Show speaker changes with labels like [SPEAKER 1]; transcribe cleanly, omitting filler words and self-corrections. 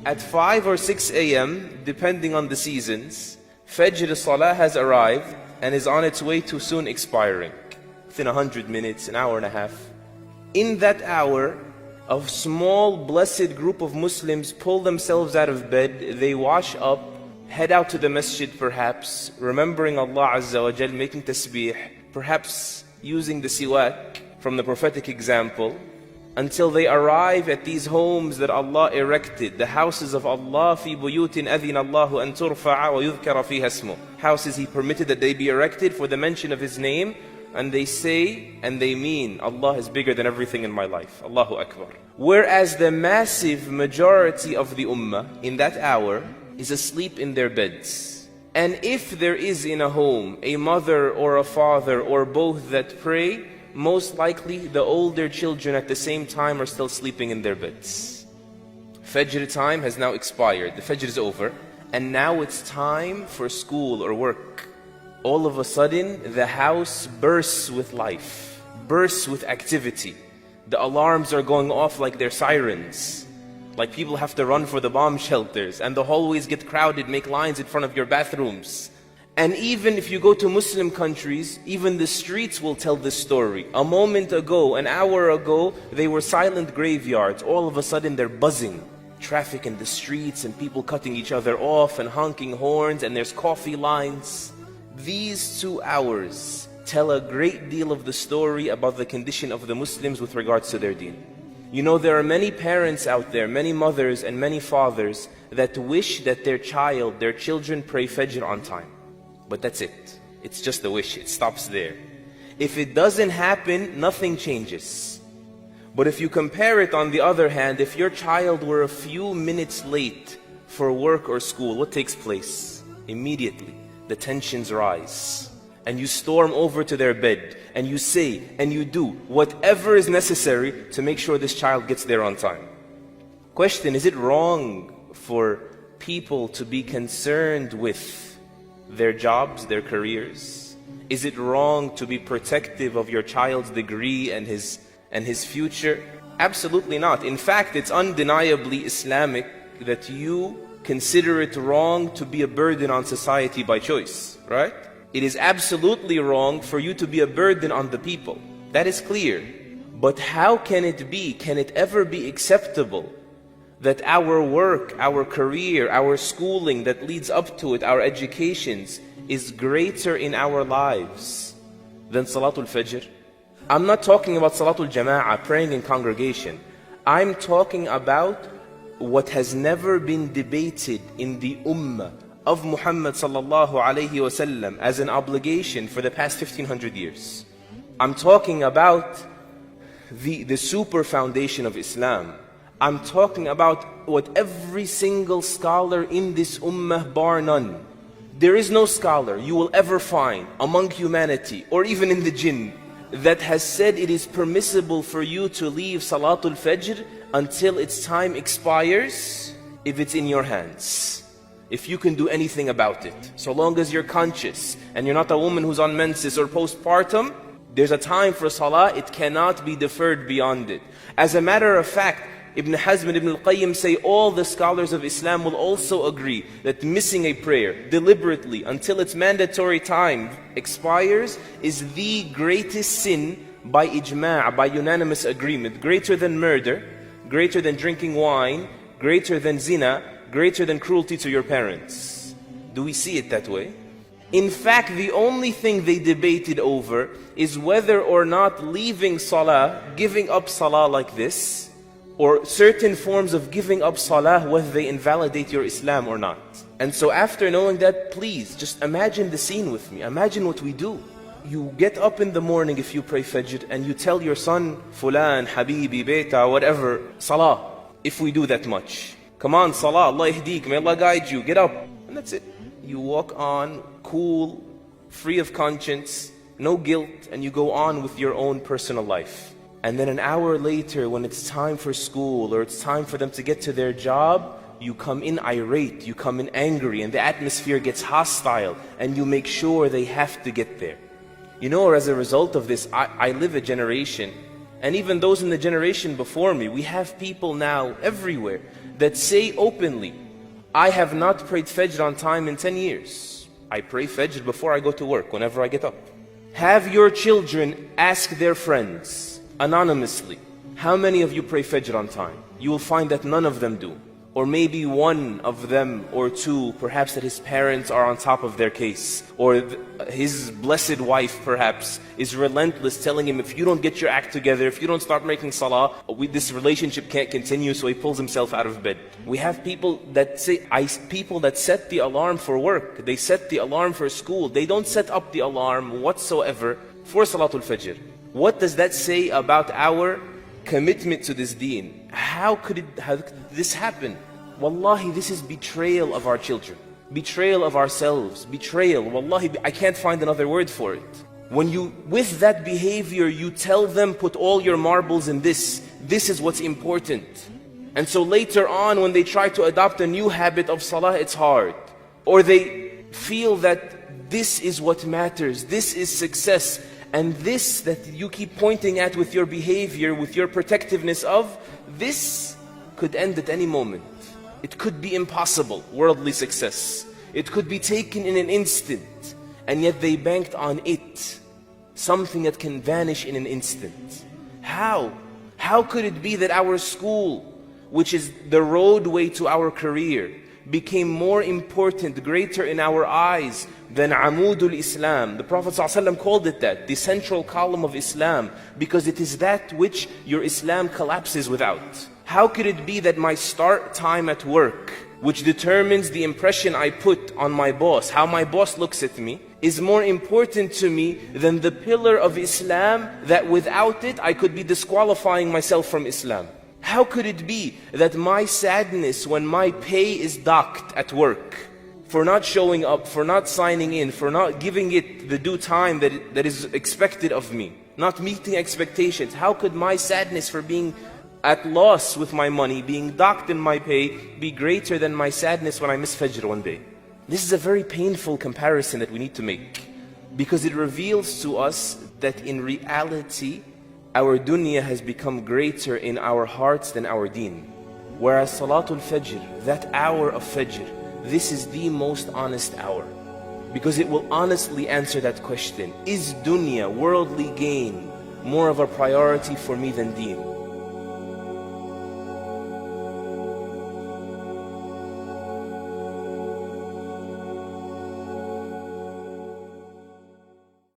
[SPEAKER 1] At 5 or 6 a.m., depending on the seasons, Fajr Salah has arrived and is on its way to soon expiring. Within 100 minutes, an hour and a half. In that hour, a small blessed group of Muslims pull themselves out of bed, they wash up, head out to the masjid perhaps, remembering Allah Azza wa Jal, making tasbih, perhaps using the siwak from the prophetic example, until they arrive at these homes that Allah erected, the houses of Allah, fi buyutin adhina Allahu an turfa'a wa yudhkara fiha ismuh. Houses He permitted that they be erected for the mention of His name, and they say and they mean, Allah is bigger than everything in my life. Allahu Akbar. Whereas the massive majority of the ummah in that hour is asleep in their beds. And if there is in a home a mother or a father or both that pray, most likely the older children at the same time are still sleeping in their beds. Fajr time has now expired. The Fajr is over. And now it's time for school or work. All of a sudden, the house bursts with life, bursts with activity. The alarms are going off like they're sirens. Like people have to run for the bomb shelters, and the hallways get crowded, make lines in front of your bathrooms. And even if you go to Muslim countries, even the streets will tell this story. A moment ago, an hour ago, they were silent graveyards. All of a sudden they're buzzing. Traffic in the streets and people cutting each other off and honking horns, and there's coffee lines. These 2 hours tell a great deal of the story about the condition of the Muslims with regards to their deen. You know, there are many parents out there, many mothers and many fathers that wish that their children pray Fajr on time. But that's it. It's just a wish. It stops there. If it doesn't happen, nothing changes. But if you compare it on the other hand, if your child were a few minutes late for work or school, what takes place? Immediately, the tensions rise. And you storm over to their bed, and you say and you do whatever is necessary to make sure this child gets there on time. Question, is it wrong for people to be concerned with their jobs, their careers? Is it wrong to be protective of your child's degree and his future? Absolutely not. In fact, it's undeniably Islamic that you consider it wrong to be a burden on society by choice, right? It is absolutely wrong for you to be a burden on the people. That is clear. But how can it be, can it ever be acceptable that our work, our career, our schooling that leads up to it, our educations, is greater in our lives than Salatul Fajr? I'm not talking about Salatul Jama'ah, praying in congregation. I'm talking about what has never been debated in the Ummah of Muhammad sallallahu alayhi wasallam as an obligation for the past 1500 years. I'm talking about the super foundation of Islam. I'm talking about what every single scholar in this ummah, bar none, there is no scholar you will ever find among humanity or even in the jinn that has said it is permissible for you to leave Salatul Fajr until its time expires if it's in your hands. If you can do anything about it. So long as you're conscious and you're not a woman who's on menses or postpartum, there's a time for salah, it cannot be deferred beyond it. As a matter of fact, Ibn Hazm and Ibn al-Qayyim say all the scholars of Islam will also agree that missing a prayer deliberately until its mandatory time expires is the greatest sin by ijma', by unanimous agreement. Greater than murder, greater than drinking wine, greater than zina, greater than cruelty to your parents. Do we see it that way? In fact, the only thing they debated over is whether or not leaving salah, giving up salah like this, or certain forms of giving up salah, whether they invalidate your Islam or not. And so after knowing that, please, just imagine the scene with me. Imagine what we do. You get up in the morning if you pray Fajr, and you tell your son, Fulan, Habibi, Beta, whatever, salah, if we do that much. Come on, salah, Allah ihdeek, may Allah guide you, get up. And that's it. You walk on, cool, free of conscience, no guilt, and you go on with your own personal life. And then an hour later, when it's time for school, or it's time for them to get to their job, you come in irate, you come in angry, and the atmosphere gets hostile, and you make sure they have to get there. You know, as a result of this, I live a generation And even those in the generation before me, we have people now everywhere that say openly, I have not prayed Fajr on time in 10 years. I pray Fajr before I go to work, whenever I get up. Have your children ask their friends, anonymously, how many of you pray Fajr on time? You will find that none of them do. Or maybe one of them or two, perhaps that his parents are on top of their case. Or his blessed wife perhaps is relentless, telling him, if you don't get your act together, if you don't start making salah, this relationship can't continue, so he pulls himself out of bed. We have people that say, people that set the alarm for work, they set the alarm for school, they don't set up the alarm whatsoever for Salatul Fajr. What does that say about our commitment to this deen? How could this happen? Wallahi, this is betrayal of our children, betrayal of ourselves, betrayal. Wallahi, I can't find another word for it. When you, with that behavior, you tell them, put all your marbles in this is what's important. And so later on, when they try to adopt a new habit of salah, it's hard. Or they feel that this is what matters, this is success. And this that you keep pointing at with your behavior, with your protectiveness of, this could end at any moment. It could be impossible, worldly success. It could be taken in an instant. And yet they banked on it. Something that can vanish in an instant. How? How could it be that our school, which is the roadway to our career, became more important, greater in our eyes than Amudul Islam? The Prophet ﷺ called it that, the central column of Islam, because it is that which your Islam collapses without. How could it be that my start time at work, which determines the impression I put on my boss, how my boss looks at me, is more important to me than the pillar of Islam that without it I could be disqualifying myself from Islam? How could it be that my sadness when my pay is docked at work, for not showing up, for not signing in, for not giving it the due time that is expected of me, not meeting expectations, how could my sadness for being at loss with my money, being docked in my pay, be greater than my sadness when I miss Fajr one day? This is a very painful comparison that we need to make, because it reveals to us that in reality, our dunya has become greater in our hearts than our deen. Whereas Salatul Fajr, that hour of Fajr, this is the most honest hour. Because it will honestly answer that question. Is dunya, worldly gain, more of a priority for me than deen?